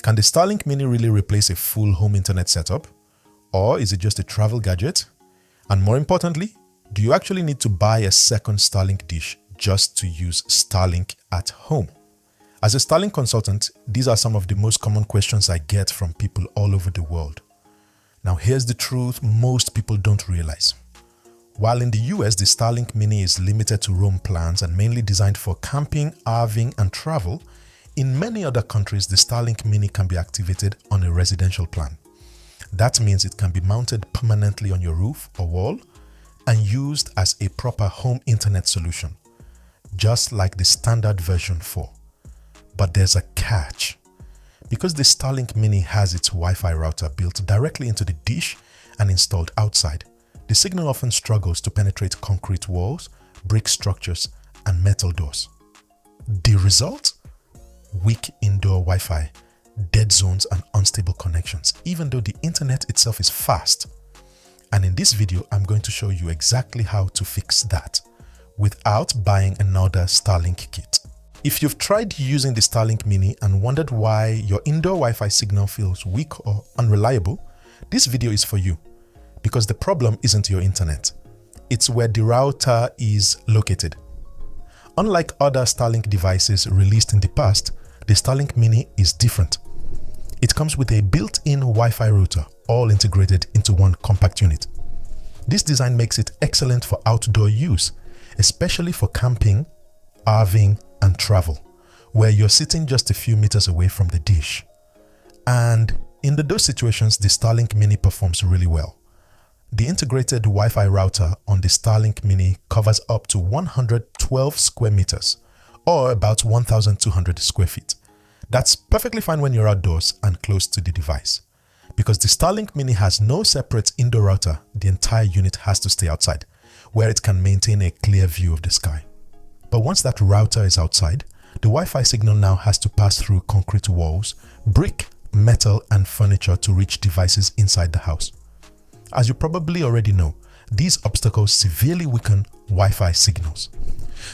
Can the Starlink Mini really replace a full home internet setup? Or is it just a travel gadget? And more importantly, do you actually need to buy a second Starlink dish just to use Starlink at home? As a Starlink consultant, these are some of the most common questions I get from people all over the world. Now here's the truth most people don't realize. While in the US, the Starlink Mini is limited to roam plans and mainly designed for camping, RVing, and travel, in many other countries, the Starlink Mini can be activated on a residential plan. That means it can be mounted permanently on your roof or wall and used as a proper home internet solution, just like the standard version 4. But there's a catch. Because the Starlink Mini has its Wi-Fi router built directly into the dish and installed outside, the signal often struggles to penetrate concrete walls, brick structures, and metal doors. The result? Weak indoor Wi-Fi, dead zones, and unstable connections, even though the internet itself is fast. And in this video, I'm going to show you exactly how to fix that without buying another Starlink kit. If you've tried using the Starlink Mini and wondered why your indoor Wi-Fi signal feels weak or unreliable, this video is for you, because the problem isn't your internet. It's where the router is located. Unlike other Starlink devices released in the past, the Starlink Mini is different. It comes with a built-in Wi-Fi router, all integrated into one compact unit. This design makes it excellent for outdoor use, especially for camping, RVing, and travel, where you're sitting just a few meters away from the dish. And in those situations, the Starlink Mini performs really well. The integrated Wi-Fi router on the Starlink Mini covers up to 112 square meters, or about 1,200 square feet. That's perfectly fine when you're outdoors and close to the device. Because the Starlink Mini has no separate indoor router, the entire unit has to stay outside, where it can maintain a clear view of the sky. But once that router is outside, the Wi-Fi signal now has to pass through concrete walls, brick, metal, and furniture to reach devices inside the house. As you probably already know, these obstacles severely weaken Wi-Fi signals.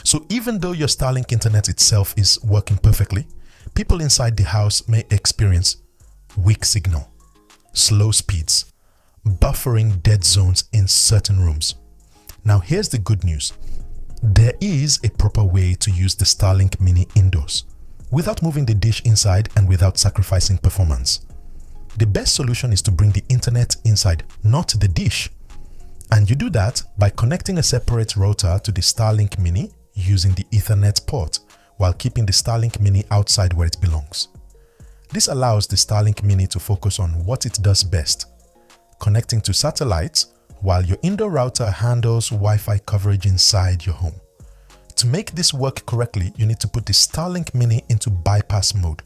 So even though your Starlink internet itself is working perfectly, people inside the house may experience weak signal, slow speeds, buffering dead zones in certain rooms. Now here's the good news. There is a proper way to use the Starlink Mini indoors, without moving the dish inside and without sacrificing performance. The best solution is to bring the internet inside, not the dish. And you do that by connecting a separate router to the Starlink Mini using the Ethernet port, while keeping the Starlink Mini outside where it belongs. This allows the Starlink Mini to focus on what it does best, connecting to satellites, while your indoor router handles Wi-Fi coverage inside your home. To make this work correctly, you need to put the Starlink Mini into bypass mode.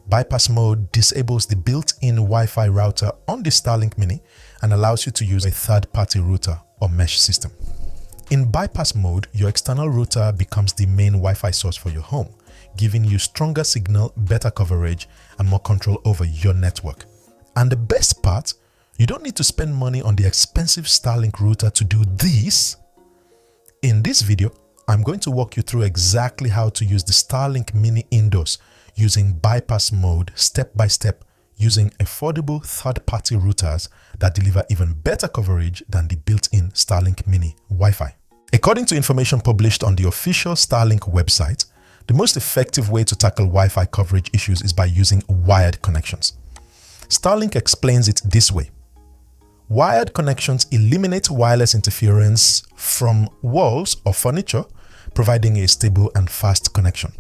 Bypass mode disables the built-in Wi-Fi router on the Starlink Mini and allows you to use a third-party router or mesh system. In bypass mode, your external router becomes the main Wi-Fi source for your home, giving you stronger signal, better coverage, and more control over your network. And the best part, you don't need to spend money on the expensive Starlink router to do this. In this video, I'm going to walk you through exactly how to use the Starlink Mini indoors using bypass mode step by step, using affordable third-party routers that deliver even better coverage than the built-in Starlink Mini Wi-Fi. According to information published on the official Starlink website, the most effective way to tackle Wi-Fi coverage issues is by using wired connections. Starlink explains it this way. Wired connections eliminate wireless interference from walls or furniture, providing a stable and fast connection.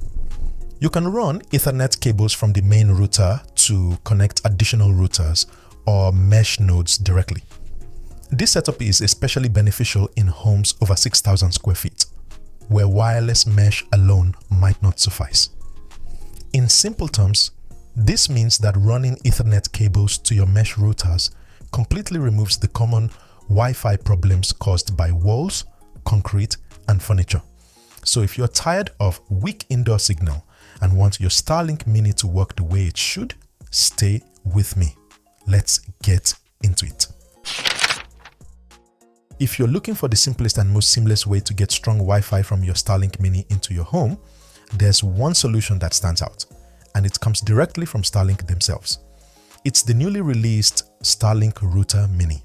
You can run Ethernet cables from the main router to connect additional routers or mesh nodes directly. This setup is especially beneficial in homes over 6,000 square feet, where wireless mesh alone might not suffice. In simple terms, this means that running Ethernet cables to your mesh routers completely removes the common Wi-Fi problems caused by walls, concrete, and furniture. So if you're tired of weak indoor signal and want your Starlink Mini to work the way it should, stay with me. Let's get into it. If you're looking for the simplest and most seamless way to get strong Wi-Fi from your Starlink Mini into your home, there's one solution that stands out, and it comes directly from Starlink themselves. It's the newly released Starlink Router Mini.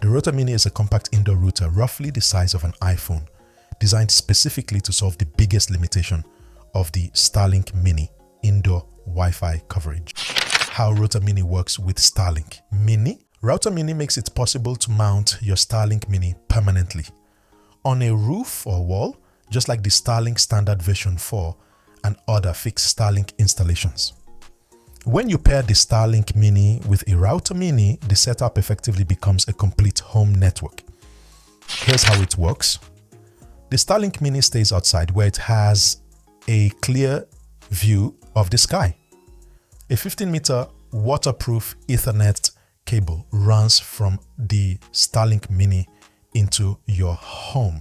The Router Mini is a compact indoor router roughly the size of an iPhone, designed specifically to solve the biggest limitation of the Starlink Mini indoor Wi-Fi coverage. How Router Mini works with Starlink Mini. Router Mini makes it possible to mount your Starlink Mini permanently on a roof or wall, just like the Starlink Standard version 4 and other fixed Starlink installations. When you pair the Starlink Mini with a Router Mini, the setup effectively becomes a complete home network. Here's how it works. The Starlink Mini stays outside where it has a clear view of the sky. A 15-meter waterproof Ethernet cable runs from the Starlink Mini into your home.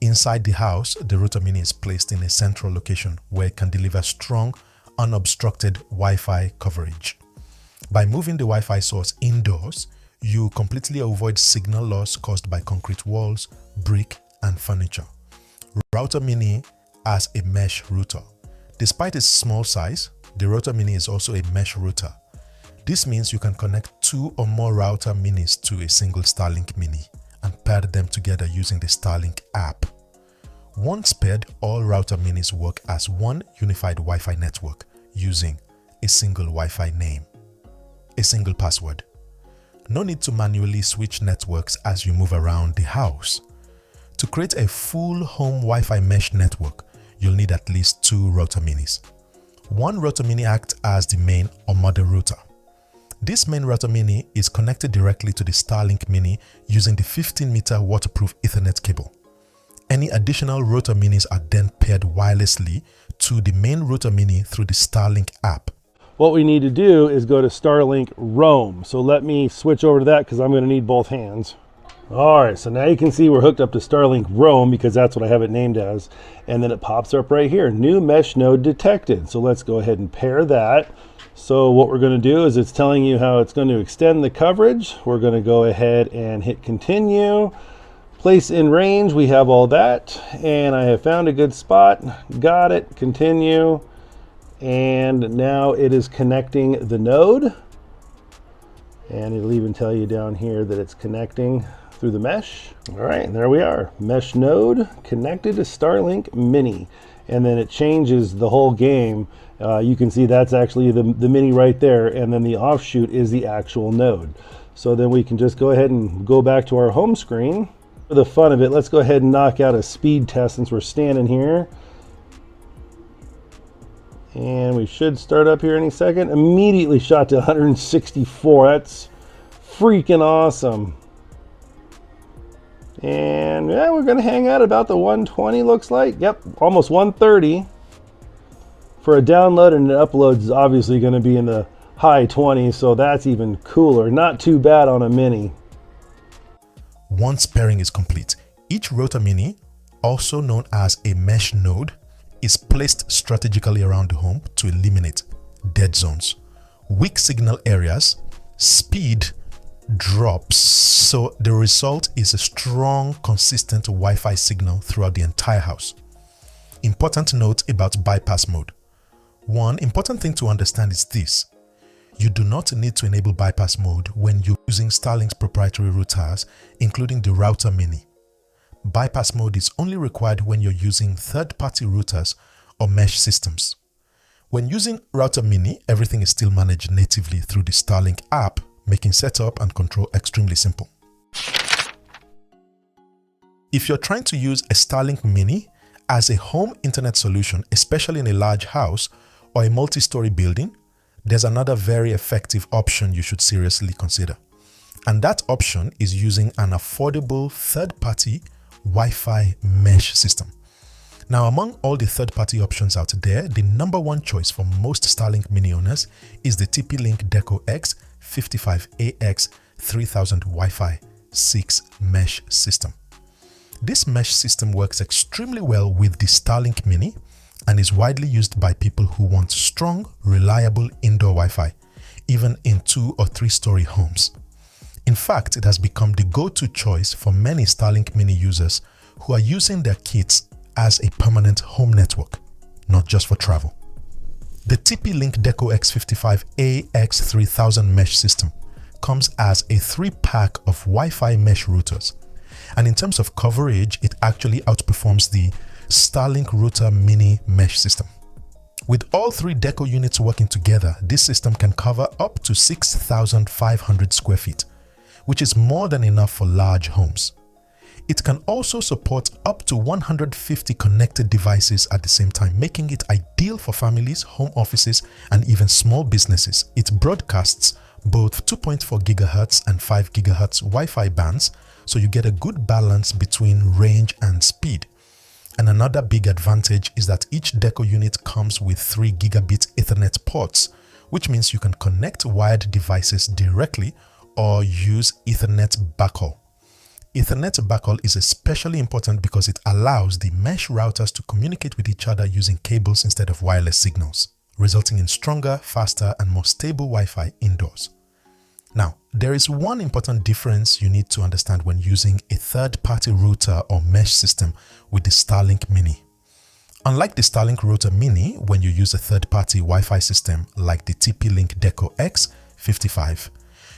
Inside the house, the Router Mini is placed in a central location where it can deliver strong, unobstructed Wi-Fi coverage. By moving the Wi-Fi source indoors, you completely avoid signal loss caused by concrete walls, brick, and furniture. Router Mini as a mesh router. Despite its small size, the Router Mini is also a mesh router. This means you can connect 2 or more Router Minis to a single Starlink Mini and pair them together using the Starlink app. Once paired, all Router Minis work as one unified Wi-Fi network using a single Wi-Fi name, a single password. No need to manually switch networks as you move around the house. To create a full home Wi-Fi mesh network, you'll need at least 2 Router Minis. One Router Mini acts as the main or mother router. This main Router Mini is connected directly to the Starlink Mini using the 15-meter waterproof Ethernet cable. Any additional Router Minis are then paired wirelessly to the main Router Mini through the Starlink app. What we need to do is go to Starlink Roam. So let me switch over to that because I'm going to need both hands. All right, so now you can see we're hooked up to Starlink Roam because that's what I have it named as. And then it pops up right here, new mesh node detected. So let's go ahead and pair that. So what we're going to do is it's telling you how it's going to extend the coverage. We're going to go ahead and hit continue. Place in range, we have all that. And I have found a good spot. Got it, continue. And now it is connecting the node. And it'll even tell you down here that it's connecting through the mesh. All right, there we are. Mesh node connected to Starlink Mini. And then it changes the whole game. You can see that's actually the Mini right there. And then the offshoot is the actual node. So then we can just go ahead and go back to our home screen. For the fun of it, let's go ahead and knock out a speed test since we're standing here. And we should start up here any second. Immediately shot to 164. That's freaking awesome. And yeah, we're gonna hang out about the 120 looks like. Yep, almost 130. For a download and an upload is obviously gonna be in the high 20s, so that's even cooler. Not too bad on a Mini. Once pairing is complete, each Router Mini, also known as a mesh node, is placed strategically around the home to eliminate dead zones, weak signal areas, speed drops, so the result is a strong, consistent Wi-Fi signal throughout the entire house. Important note about bypass mode. One important thing to understand is this. You do not need to enable bypass mode when you're using Starlink's proprietary routers, including the Router Mini. Bypass mode is only required when you're using third-party routers or mesh systems. When using Router Mini, everything is still managed natively through the Starlink app, making setup and control extremely simple. If you're trying to use a Starlink Mini as a home internet solution, especially in a large house or a multi-story building, there's another very effective option you should seriously consider. And that option is using an affordable third-party Wi-Fi mesh system. Now, among all the third-party options out there, the #1 choice for most Starlink Mini owners is the TP-Link Deco X 55AX 3000 Wi-Fi 6 mesh system. This mesh system works extremely well with the Starlink Mini and is widely used by people who want strong, reliable indoor Wi-Fi, even in 2- or 3-story homes. In fact, it has become the go-to choice for many Starlink Mini users who are using their kits as a permanent home network, not just for travel. The TP-Link Deco X55 AX3000 mesh system comes as a 3-pack of Wi-Fi mesh routers. And in terms of coverage, it actually outperforms the Starlink Router Mini mesh system. With all 3 Deco units working together, this system can cover up to 6,500 square feet, which is more than enough for large homes. It can also support up to 150 connected devices at the same time, making it ideal for families, home offices, and even small businesses. It broadcasts both 2.4 GHz and 5 GHz Wi-Fi bands, so you get a good balance between range and speed. And another big advantage is that each Deco unit comes with 3 gigabit Ethernet ports, which means you can connect wired devices directly or use Ethernet backhaul. Ethernet backhaul is especially important because it allows the mesh routers to communicate with each other using cables instead of wireless signals, resulting in stronger, faster, and more stable Wi-Fi indoors. Now, there is one important difference you need to understand when using a third-party router or mesh system with the Starlink Mini. Unlike the Starlink Router Mini, when you use a third-party Wi-Fi system like the TP-Link Deco X55,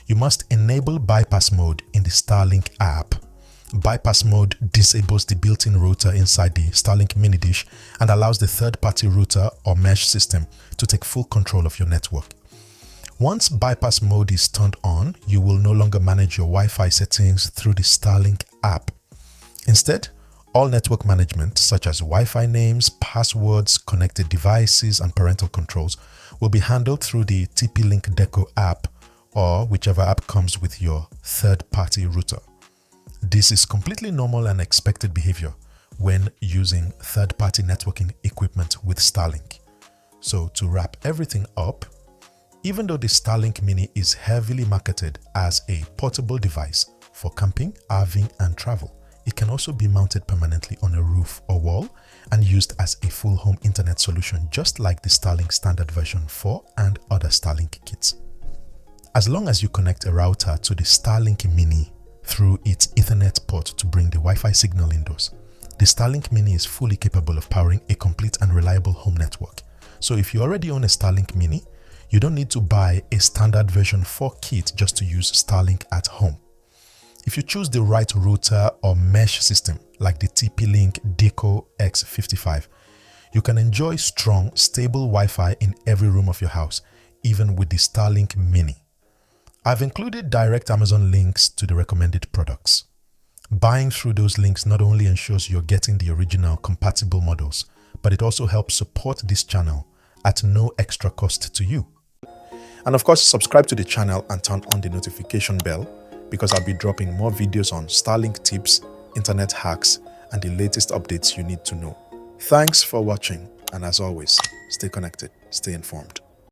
you must enable bypass mode in the Starlink app. Bypass mode disables the built-in router inside the Starlink Mini dish and allows the third-party router or mesh system to take full control of your network. Once bypass mode is turned on, you will no longer manage your Wi-Fi settings through the Starlink app. Instead, all network management such as Wi-Fi names, passwords, connected devices, and parental controls will be handled through the TP-Link Deco app or whichever app comes with your third-party router. This is completely normal and expected behavior when using third-party networking equipment with Starlink. So to wrap everything up, even though the Starlink Mini is heavily marketed as a portable device for camping, RVing, and travel, it can also be mounted permanently on a roof or wall and used as a full home internet solution, just like the Starlink Standard version 4 and other Starlink kits. As long as you connect a router to the Starlink Mini through its Ethernet port to bring the Wi-Fi signal indoors, the Starlink Mini is fully capable of powering a complete and reliable home network. So if you already own a Starlink Mini, you don't need to buy a standard version 4 kit just to use Starlink at home. If you choose the right router or mesh system like the TP-Link Deco X55, you can enjoy strong, stable Wi-Fi in every room of your house, even with the Starlink Mini. I've included direct Amazon links to the recommended products. Buying through those links not only ensures you're getting the original compatible models, but it also helps support this channel at no extra cost to you. And of course, subscribe to the channel and turn on the notification bell because I'll be dropping more videos on Starlink tips, internet hacks, and the latest updates you need to know. Thanks for watching, and as always, stay connected, stay informed.